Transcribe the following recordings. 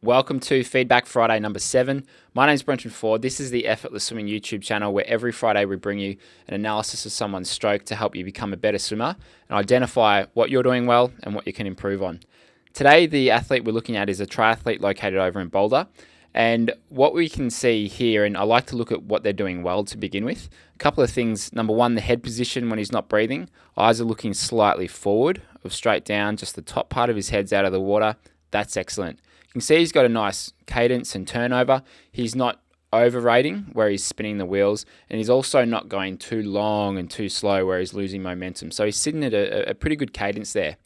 Welcome to Feedback Friday number 7. My name is Brenton Ford. This is the Effortless Swimming YouTube channel where every Friday we bring you an analysis of someone's stroke to help you become a better swimmer and identify what you're doing well and what you can improve on. Today, the athlete we're looking at is a triathlete located over in Boulder. And what we can see here, and I like to look at what they're doing well to begin with. A couple of things. Number one, the head position when he's not breathing. Eyes are looking slightly forward or straight down. Just the top part of his head's out of the water. That's excellent. You can see he's got a nice cadence and turnover. He's not overrating where he's spinning the wheels, and he's also not going too long and too slow where he's losing momentum. So he's sitting at a pretty good cadence there.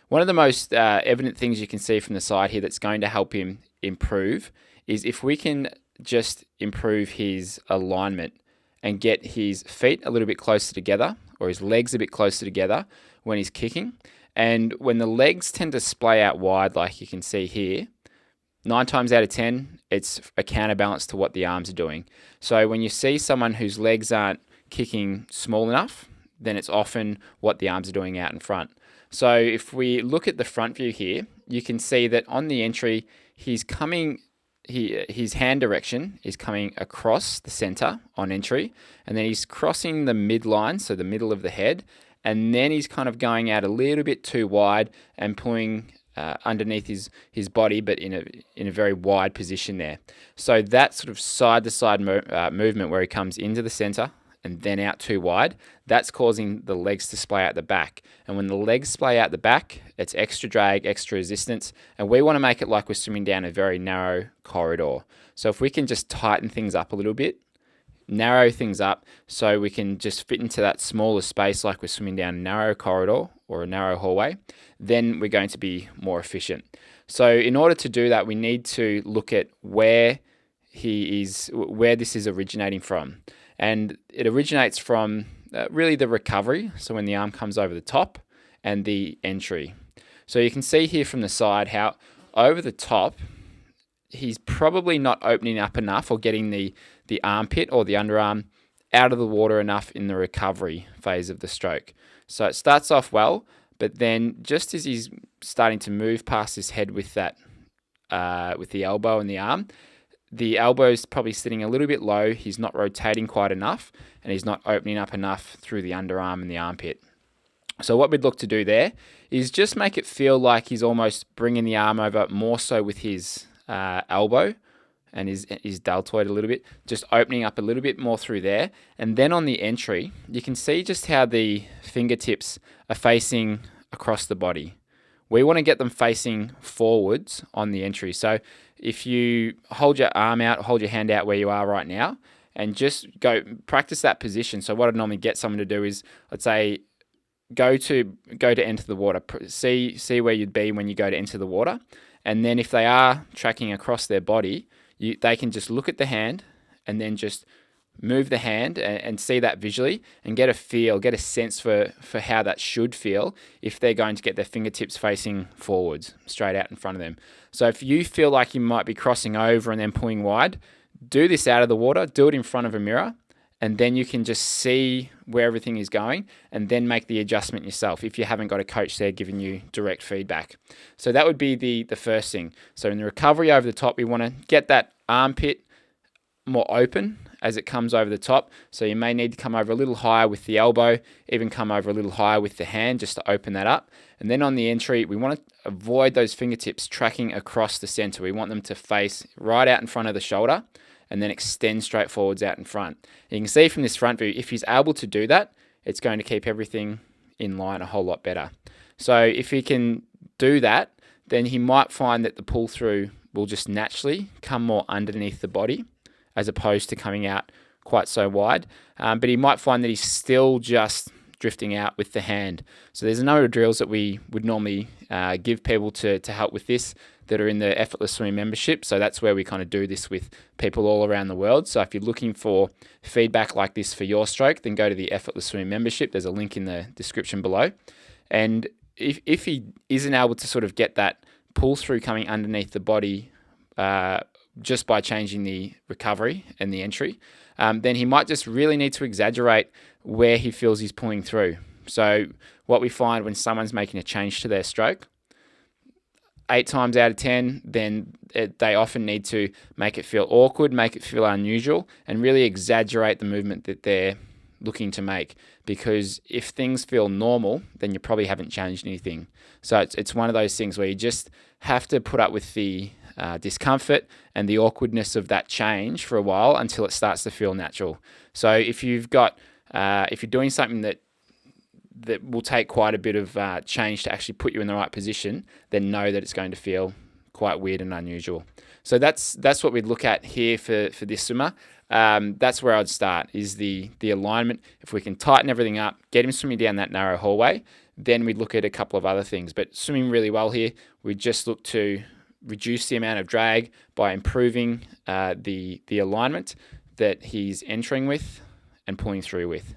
One of the most evident things you can see from the side here that's going to help him improve is if we can just improve his alignment and get his feet a little bit closer together or his legs a bit closer together when he's kicking. And when the legs tend to splay out wide, like you can see here, 9 times out of 10, it's a counterbalance to what the arms are doing. So when you see someone whose legs aren't kicking small enough, then it's often what the arms are doing out in front. So if we look at the front view here, you can see that on the entry, his hand direction is coming across the center on entry, and then he's crossing the midline, so the middle of the head, and then he's kind of going out a little bit too wide and pulling underneath his body, but in a very wide position there. So that sort of side-to-side movement where he comes into the center and then out too wide, that's causing the legs to splay out the back. And when the legs splay out the back, it's extra drag, extra resistance, and we want to make it like we're swimming down a very narrow corridor. So if we can just tighten things up a little bit, narrow things up so we can just fit into that smaller space like we're swimming down a narrow corridor or a narrow hallway, then we're going to be more efficient. So in order to do that, we need to look at where this is originating from. And it originates from really the recovery, so when the arm comes over the top, and the entry. So you can see here from the side how over the top, he's probably not opening up enough or getting the armpit or the underarm out of the water enough in the recovery phase of the stroke. So it starts off well, but then just as he's starting to move past his head with that, with the elbow and the elbow is probably sitting a little bit low. He's not rotating quite enough, and he's not opening up enough through the underarm and the armpit. So what we'd look to do there is just make it feel like he's almost bringing the arm over more so with his elbow and his deltoid a little bit, just opening up a little bit more through there. And then on the entry, you can see just how the fingertips are facing across the body. We want to get them facing forwards on the entry. So if you hold your arm out, hold your hand out where you are right now, and just go practice that position. So what I'd normally get someone to do is, let's say, go to enter the water. See where you'd be when you go to enter the water. And then if they are tracking across their body, they can just look at the hand and then just move the hand and see that visually and get a sense for how that should feel if they're going to get their fingertips facing forwards, straight out in front of them. So if you feel like you might be crossing over and then pulling wide, do this out of the water, do it in front of a mirror, and then you can just see where everything is going and then make the adjustment yourself if you haven't got a coach there giving you direct feedback. So that would be the first thing. So in the recovery over the top, we want to get that armpit more open as it comes over the top. So you may need to come over a little higher with the elbow, even come over a little higher with the hand just to open that up. And then on the entry, we want to avoid those fingertips tracking across the center. We want them to face right out in front of the shoulder and then extend straight forwards out in front. You can see from this front view, if he's able to do that, it's going to keep everything in line a whole lot better. So if he can do that, then he might find that the pull through will just naturally come more underneath the body as opposed to coming out quite so wide. But he might find that he's still just drifting out with the hand. So there's a number of drills that we would normally give people to help with this that are in the Effortless Swimming membership. So that's where we kind of do this with people all around the world. So if you're looking for feedback like this for your stroke, then go to the Effortless Swimming membership. There's a link in the description below. And if he isn't able to sort of get that pull through coming underneath the body just by changing the recovery and the entry, then he might just really need to exaggerate where he feels he's pulling through. So what we find when someone's making a change to their stroke, 8 times out of 10, then they often need to make it feel awkward, make it feel unusual, and really exaggerate the movement that they're looking to make. Because if things feel normal, then you probably haven't changed anything. So it's one of those things where you just have to put up with the discomfort and the awkwardness of that change for a while until it starts to feel natural. So if you're doing something that will take quite a bit of change to actually put you in the right position, then know that it's going to feel quite weird and unusual. So that's what we'd look at here for this swimmer. That's where I'd start, is the alignment. If we can tighten everything up, get him swimming down that narrow hallway, then we'd look at a couple of other things. But swimming really well here, we just look to reduce the amount of drag by improving the alignment that he's entering with and pulling through with.